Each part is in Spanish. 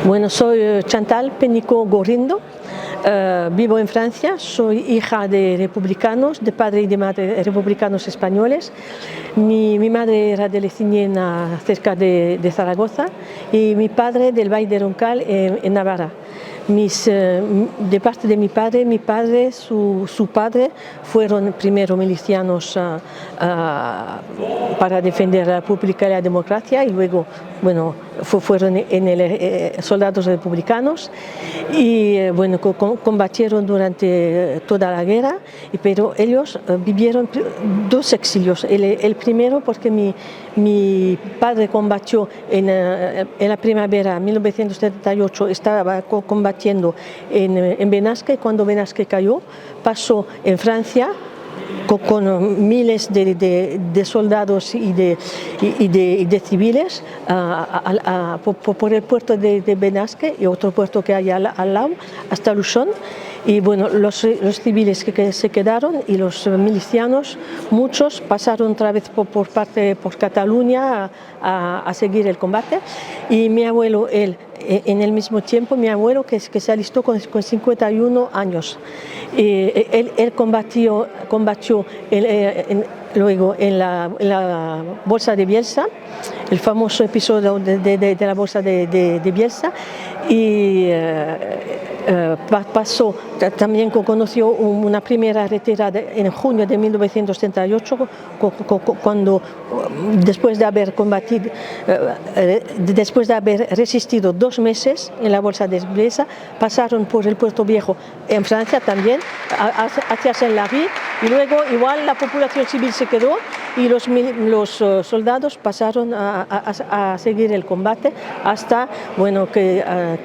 Bueno, soy Chantal Pénicaud Gorrindo, vivo en Francia, soy hija de republicanos, de padre y de madre republicanos españoles. Mi madre era de Leciñena, cerca de Zaragoza, y mi padre del Valle de Roncal, en Navarra. De parte de mi padre, su padre fueron primero milicianos para defender la República y la democracia, y luego fueron soldados republicanos y combatieron durante toda la guerra, pero ellos vivieron dos exilios. El primero porque mi padre combatió en la primavera de 1978, estaba combatiendo en Benasque, y cuando Benasque cayó pasó en Francia con miles de soldados y de civiles por el puerto de Benasque y otro puerto que hay al lado, hasta Luchon. Y bueno, los civiles que se quedaron y los milicianos, muchos pasaron otra vez por Cataluña a seguir el combate. Y mi abuelo, en el mismo tiempo, mi abuelo que se alistó con 51 años. Él combatió luego en la Bolsa de Bielsa, el famoso episodio de la Bolsa de Bielsa, y también conoció una primera retirada en junio de 1938, cuando después de haber combatido, después de haber resistido 2 meses en la Bolsa de Bielsa, pasaron por el Puerto Viejo en Francia también, hacia Saint-Lary, y luego igual la población civil se quedó y los soldados pasaron a seguir el combate hasta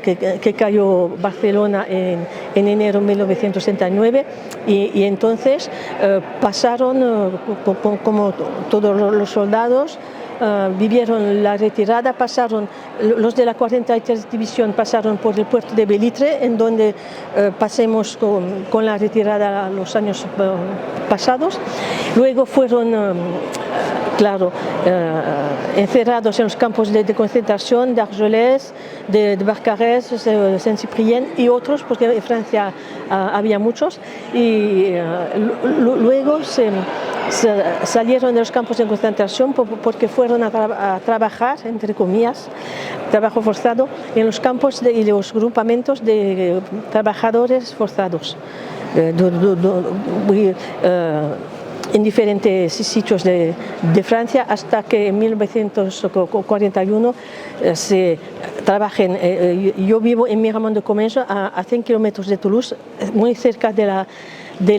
que cayó Barcelona en enero de 1969, y entonces pasaron, como todos los soldados, vivieron la retirada. Los de la 43 División pasaron por el puerto de Belitre, en donde pasemos con la retirada los años pasados. Luego fueron encerrados en los campos de concentración de Argelès, de Barcarès, de Saint-Cyprien y otros, porque en Francia había muchos, y luego salieron de los campos de concentración porque fueron a trabajar, entre comillas, trabajo forzado, en los campos y los grupamientos de trabajadores forzados en diferentes sitios de Francia, hasta que en 1941 se trabajen. Yo vivo en Miramont-de-Comminges, a 100 kilómetros de Toulouse, muy cerca de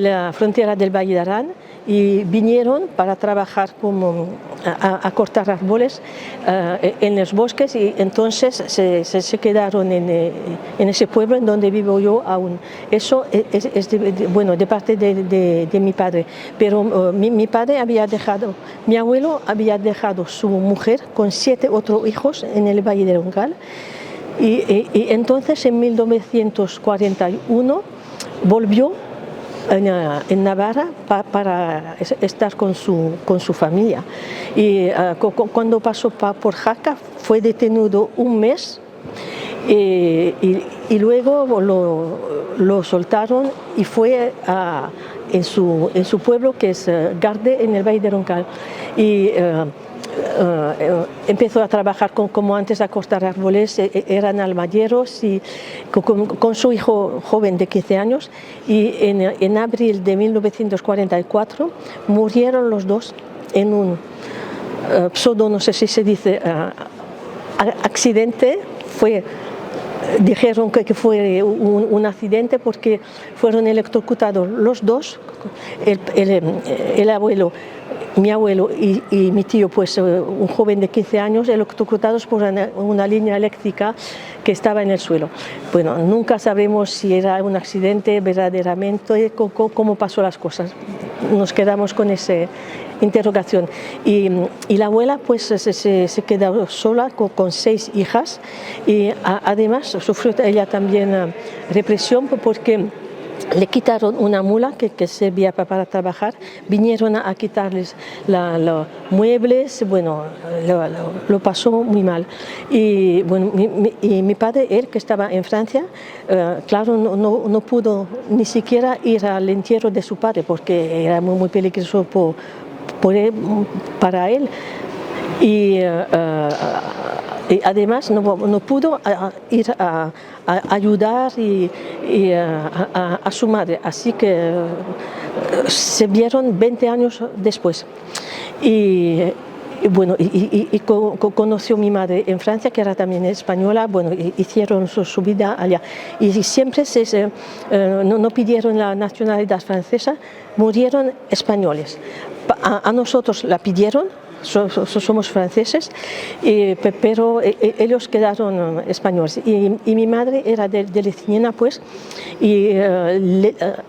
la frontera del Valle de Arán, y vinieron para trabajar a cortar árboles en los bosques, y entonces se quedaron en ese pueblo en donde vivo yo aún. Eso es de parte de mi padre, pero mi abuelo había dejado su mujer con 7 otros hijos en el Valle de Roncal, y entonces en 1941 volvió en Navarra para estar con su familia, y cuando pasó por Jaca fue detenido 1 mes, y luego lo soltaron y fue en su pueblo, que es Garde, en el Valle de Roncal, y empezó a trabajar como antes, a cortar árboles. Eran almaderos, y con su hijo joven de 15 años, y en abril de 1944 murieron los dos en un no sé si se dice accidente. Dijeron que fue un accidente porque fueron electrocutados los dos, el abuelo, mi abuelo y mi tío, pues un joven de 15 años, electrocutados por una línea eléctrica que estaba en el suelo. Bueno, nunca sabremos si era un accidente verdaderamente, cómo pasó las cosas. Nos quedamos con esa interrogación. Y la abuela pues se quedó sola con 6 hijas, y además sufrió ella también represión, porque le quitaron una mula que servía para trabajar, vinieron a quitarles los muebles, bueno, lo pasó muy mal. Y bueno, mi padre, él que estaba en Francia, claro, no pudo ni siquiera ir al entierro de su padre porque era muy peligroso para él. Y además no pudo ir a ayudar a su madre, así que se vieron 20 años después. Bueno, conoció a mi madre en Francia, que era también española, bueno, hicieron su vida allá. Y siempre no pidieron la nacionalidad francesa, murieron españoles. A nosotros la pidieron, somos franceses, pero ellos quedaron españoles. Y mi madre era de Leciniena, pues,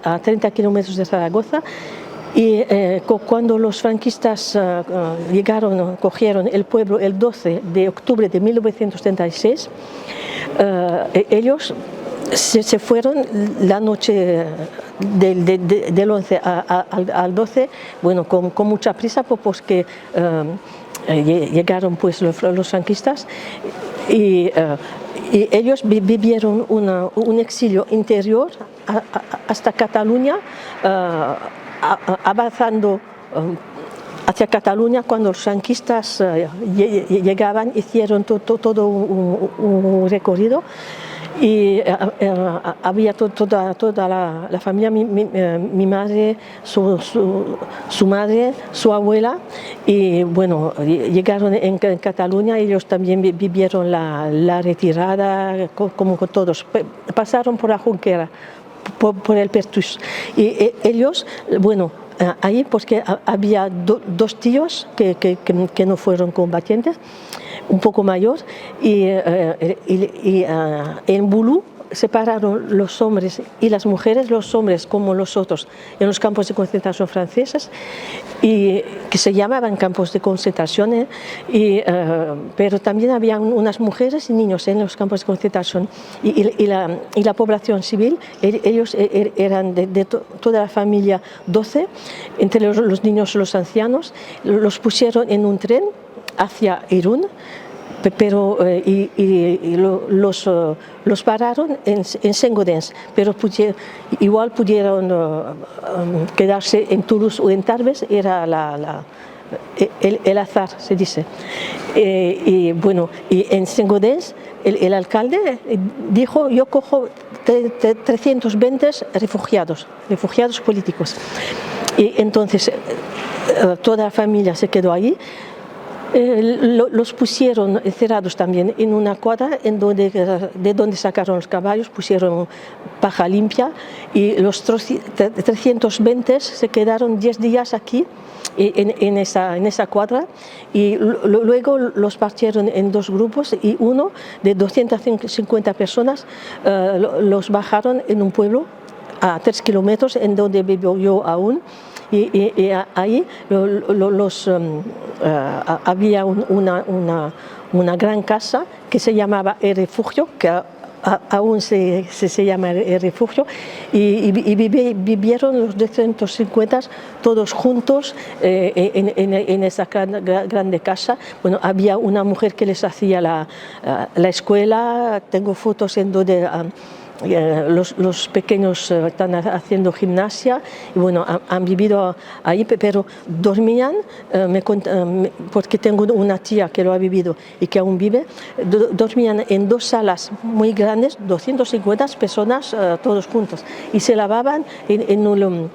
a 30 kilómetros de Zaragoza. Y cuando los franquistas cogieron el pueblo el 12 de octubre de 1936, ellos se fueron la noche del 11 al 12, bueno, con mucha prisa, porque llegaron pues los franquistas y ellos vivieron un exilio interior hasta Cataluña, avanzando hacia Cataluña. Cuando los franquistas llegaban, hicieron todo un recorrido. Y había toda la familia, mi madre, su madre, su abuela, y bueno, llegaron en Cataluña. Ellos también vivieron la retirada, como todos, pasaron por la Junquera, por el Pertús, y ellos, bueno, ahí porque había dos tíos que no fueron combatientes, un poco mayor, y en Boulou separaron los hombres y las mujeres, los hombres como los otros, en los campos de concentración franceses, y que se llamaban campos de concentración, pero también había unas mujeres y niños en los campos de concentración, y la población civil, ellos eran de toda la familia 12, entre los niños y los ancianos. Los pusieron en un tren hacia Irún, pero los pararon en Saint-Gaudens, pero igual pudieron quedarse en Toulouse o en Tarbes, era el azar, se dice. Y bueno, y en Saint-Gaudens el alcalde dijo: yo cojo 320 refugiados políticos. Y entonces toda la familia se quedó allí. Los pusieron encerrados también en una cuadra de donde sacaron los caballos, pusieron paja limpia, y los 320 se quedaron 10 días aquí en esa cuadra, y luego los partieron en dos grupos, y uno de 250 personas los bajaron en un pueblo a 3 kilómetros, en donde vivo yo aún. Y ahí había una gran casa que se llamaba El Refugio, que aún se llama El Refugio, y vivieron los 250 todos juntos en esa grande casa. Bueno, había una mujer que les hacía la escuela. Tengo fotos en donde los pequeños están haciendo gimnasia, y bueno, han vivido ahí, pero dormían, porque tengo una tía que lo ha vivido y que aún vive, dormían en dos salas muy grandes, 250 personas todos juntos, y se lavaban en un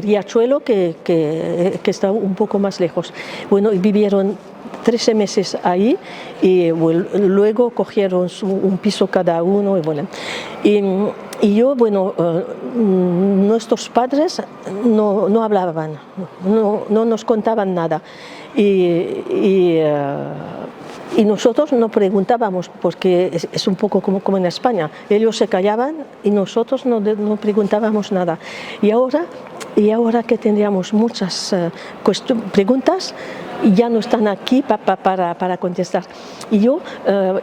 riachuelo que está un poco más lejos. Bueno, vivieron 13 meses ahí, y bueno, luego cogieron un piso cada uno, y bueno, y yo, bueno, nuestros padres no hablaban, no nos contaban nada, y nosotros no preguntábamos, porque es un poco como en España, ellos se callaban y nosotros no preguntábamos nada. Y ahora que tendríamos muchas preguntas, ya no están aquí para contestar. Y yo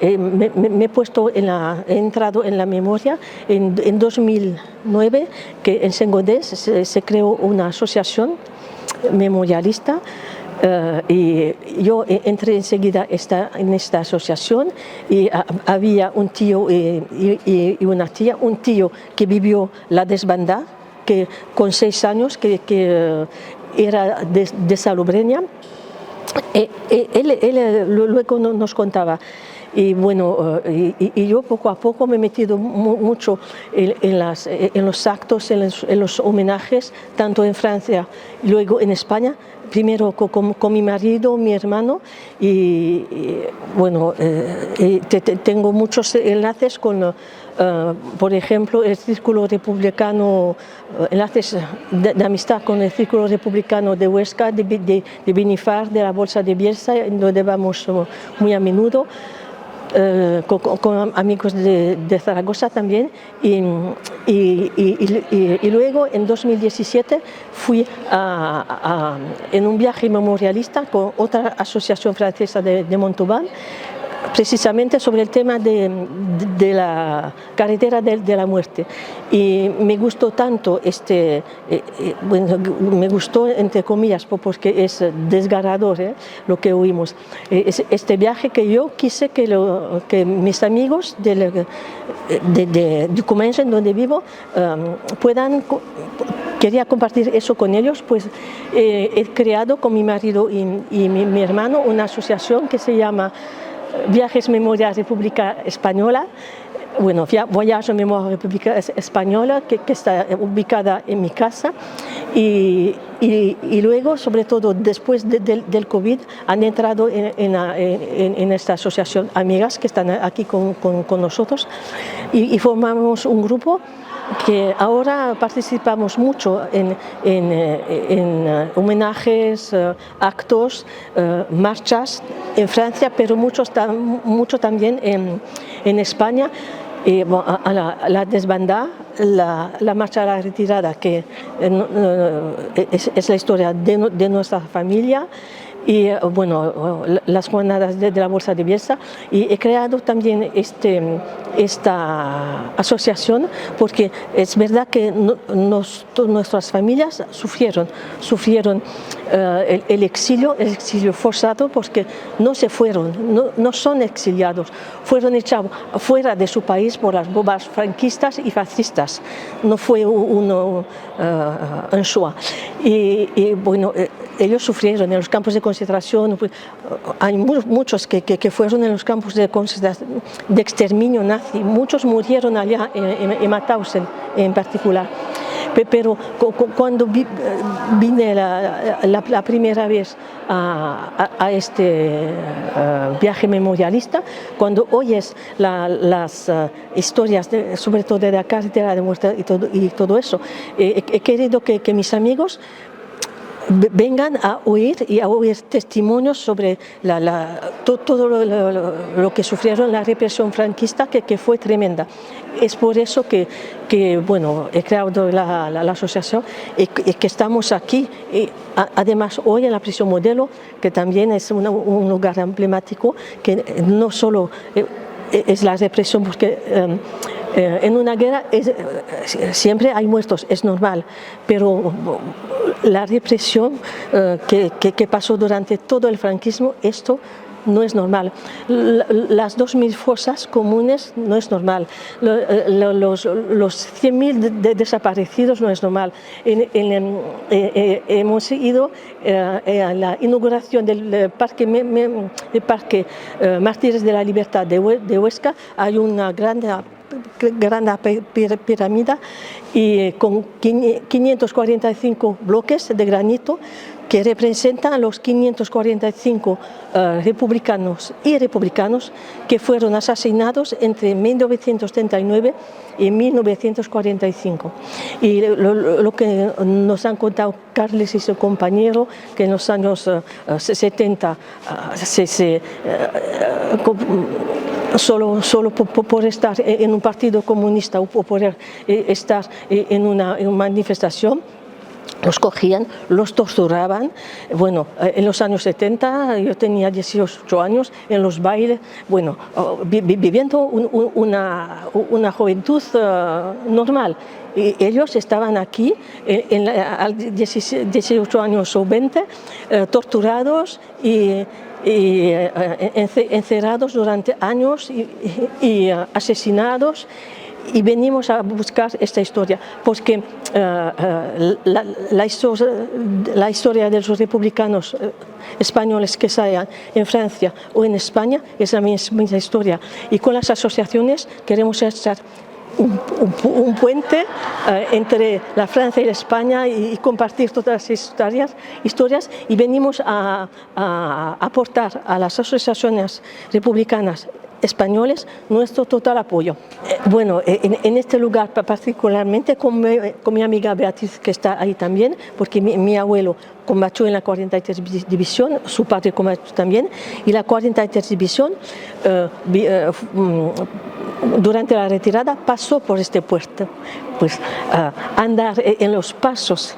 me he puesto he entrado en la memoria en 2009, que en Saint-Gaudens se creó una asociación memorialista. Y yo entré enseguida en esta asociación y había un tío y una tía, un tío que vivió la desbandada, que con 6 años, que era de Salobreña. Él luego nos contaba. Y bueno, y yo poco a poco me he metido mucho en los actos, en los homenajes, tanto en Francia y luego en España, primero con mi marido, mi hermano, y bueno, tengo muchos enlaces con, por ejemplo, el Círculo Republicano, enlaces de amistad con el Círculo Republicano de Huesca, de Benifar, de la Bolsa de Bielsa, donde vamos muy a menudo. Con amigos de Zaragoza también, y luego en 2017 fui en un viaje memorialista con otra asociación francesa de Montauban, precisamente sobre el tema de la carretera de la muerte, y me gustó tanto bueno, me gustó entre comillas porque es desgarrador lo que oímos, este viaje, que yo quise que mis amigos de Comminges, donde vivo, quería compartir eso con ellos. Pues he creado con mi marido y mi hermano una asociación que se llama Viajes Memoria República Española, bueno, Voyage en Memoria República Española, que está ubicada en mi casa, y luego, sobre todo después del COVID, han entrado en esta asociación amigas que están aquí con nosotros, y formamos un grupo que ahora participamos mucho en homenajes, actos, marchas en Francia, pero mucho también en España. A la desbandada, la marcha a la retirada, que es la historia de nuestra familia, y bueno, las jornadas de la Bolsa de Bielsa, y he creado también esta asociación porque es verdad que nuestras familias sufrieron el exilio forzado, porque no se fueron, no son exiliados, fueron echados fuera de su país por las bombas franquistas y fascistas, no fue un Shoah. Y bueno, ellos sufrieron en los campos de concentración. Hay muchos que fueron en los campos de exterminio nazi, muchos murieron allá, en Mauthausen en particular. Pero cuando vine la primera vez a este viaje memorialista, cuando oyes las historias, sobre todo de la carretera de muerte y todo eso, he querido que mis vengan a oír testimonios sobre todo lo que sufrieron la represión franquista, que fue tremenda. Es por eso que bueno, he creado la asociación y que estamos aquí. Y además hoy en la prisión Modelo, que también es un lugar emblemático, que no solo es la represión, porque en una guerra siempre hay muertos, es normal, pero la represión que pasó durante todo el franquismo, esto no es normal. Las 2.000 fosas comunes no es normal. Los 100.000 desaparecidos no es normal. Hemos ido a la inauguración del Parque Mártires de la Libertad de Huesca. Hay una gran pirámide y con 545 bloques de granito que representan a los 545 republicanos y republicanos que fueron asesinados entre 1939 y 1945. Y lo que nos han contado Carles y su compañero, que en los años 70 solo por estar en un partido comunista o por estar en una manifestación, los cogían, los torturaban. Bueno, en los años 70, yo tenía 18 años, en los bailes, bueno, viviendo una juventud normal. Y ellos estaban aquí a 18 años o 20, torturados y encerrados durante años y asesinados. Y venimos a buscar esta historia, porque la historia de los republicanos españoles que sean en Francia o en España es la misma historia. Y con las asociaciones queremos echar un puente entre la Francia y la España y compartir todas las historias, y venimos a aportar a las asociaciones republicanas españoles nuestro total apoyo. Bueno, en este lugar particularmente con mi amiga Beatriz, que está ahí también, porque mi abuelo combatió en la 43 División, su padre combatió también, y la 43 División durante la retirada pasó por este puerto. Pues andar en los pasos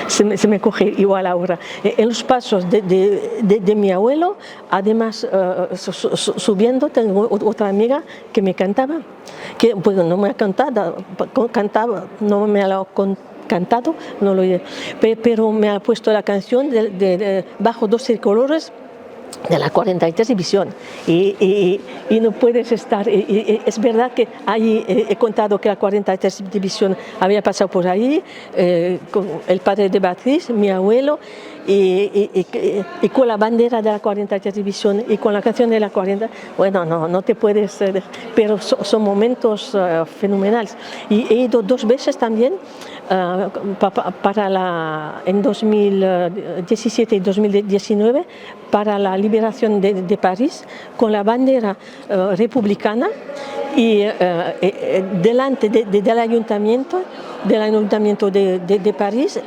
se me coge igual ahora, en los pasos de mi abuelo. Además, subiendo tengo otra amiga que me cantaba, que bueno, no me ha cantado, no me ha cantado, no lo pero me ha puesto la canción de Bajo 12 colores de la 43 División, y no puedes estar. Es verdad que ahí he contado que la 43 División había pasado por ahí, con el padre de Beatriz, mi abuelo, y con la bandera de la 43 División y con la canción de la 40, bueno, no te puedes, pero son momentos fenomenales. Y he ido 2 veces también en 2017 y 2019 para la liberación de París con la bandera republicana, y delante del ayuntamiento de París,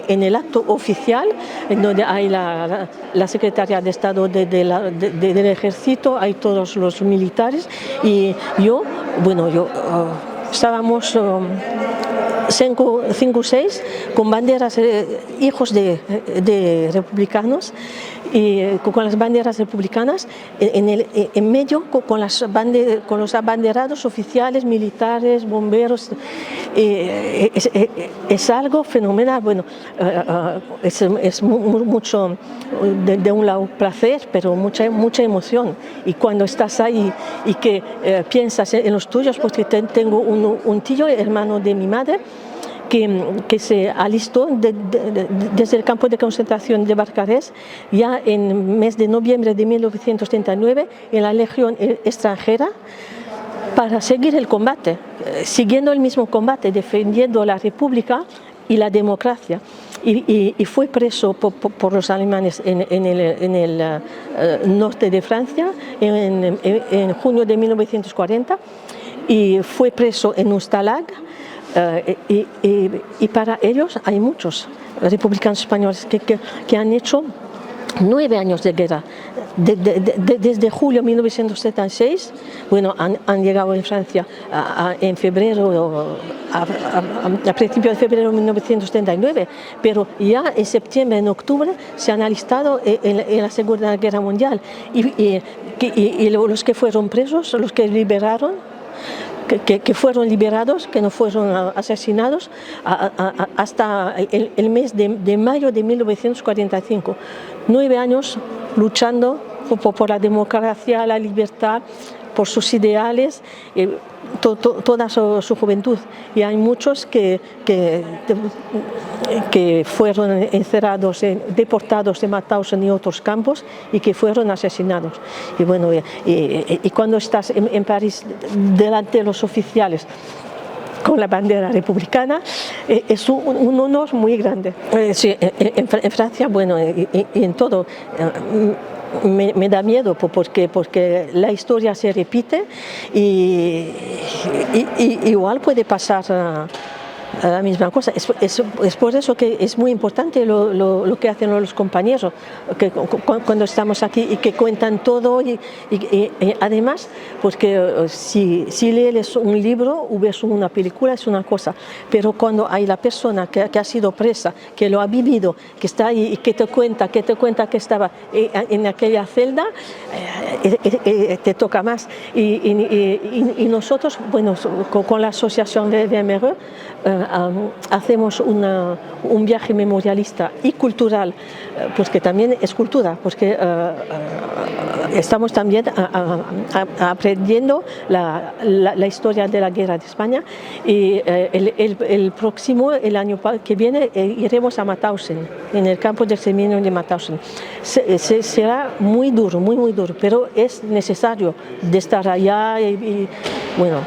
en el acto oficial, donde hay la secretaria de Estado del Ejército, hay todos los militares, y yo estábamos 5 o 6 con banderas, hijos de republicanos, y con las banderas republicanas en medio, con los abanderados oficiales, militares, bomberos. Es algo fenomenal. Bueno, es mucho, de un lado placer, pero mucha emoción. Y cuando estás ahí y que piensas en los tuyos, porque tengo un tío, hermano de mi madre, que se alistó desde el campo de concentración de Barcarès ya en el mes de noviembre de 1939 en la Legión extranjera, para seguir el combate, siguiendo el mismo combate, defendiendo la República y la democracia. Y fue preso por los alemanes en el norte de Francia en junio de 1940, y fue preso en Ustalag. Y para ellos hay muchos republicanos españoles que han hecho 9 años de guerra. Desde julio de 1976, bueno, han llegado en Francia en febrero, a principios de febrero de 1939, pero ya en septiembre, en octubre, se han alistado en la Segunda Guerra Mundial. Y los que fueron presos, los que liberaron, que fueron liberados, que no fueron asesinados, hasta el mes de mayo de 1945. 9 años luchando por la democracia, la libertad, por sus ideales, toda su juventud. Y hay muchos que fueron encerrados, deportados y matados en otros campos, y que fueron asesinados. Y bueno, y cuando estás en París delante de los oficiales con la bandera republicana, es un honor muy grande. Sí, en Francia, bueno, y en todo, me da miedo porque la historia se repite, y igual puede pasar la misma cosa. Es por eso que es muy importante lo que hacen los compañeros, que cuando estamos aquí y que cuentan todo y además, porque si lees un libro o ves una película es una cosa, pero cuando hay la persona que ha sido presa, que lo ha vivido, que está ahí y que te cuenta que estaba en aquella celda, te toca más. Y nosotros, bueno, con la asociación de VMR, hacemos un viaje memorialista y cultural, pues que también es cultura, porque estamos también aprendiendo la historia de la guerra de España y el año que viene, iremos a Mauthausen, en el campo de exterminio de Mauthausen. Será muy duro, muy duro, pero es necesario de estar allá y bueno.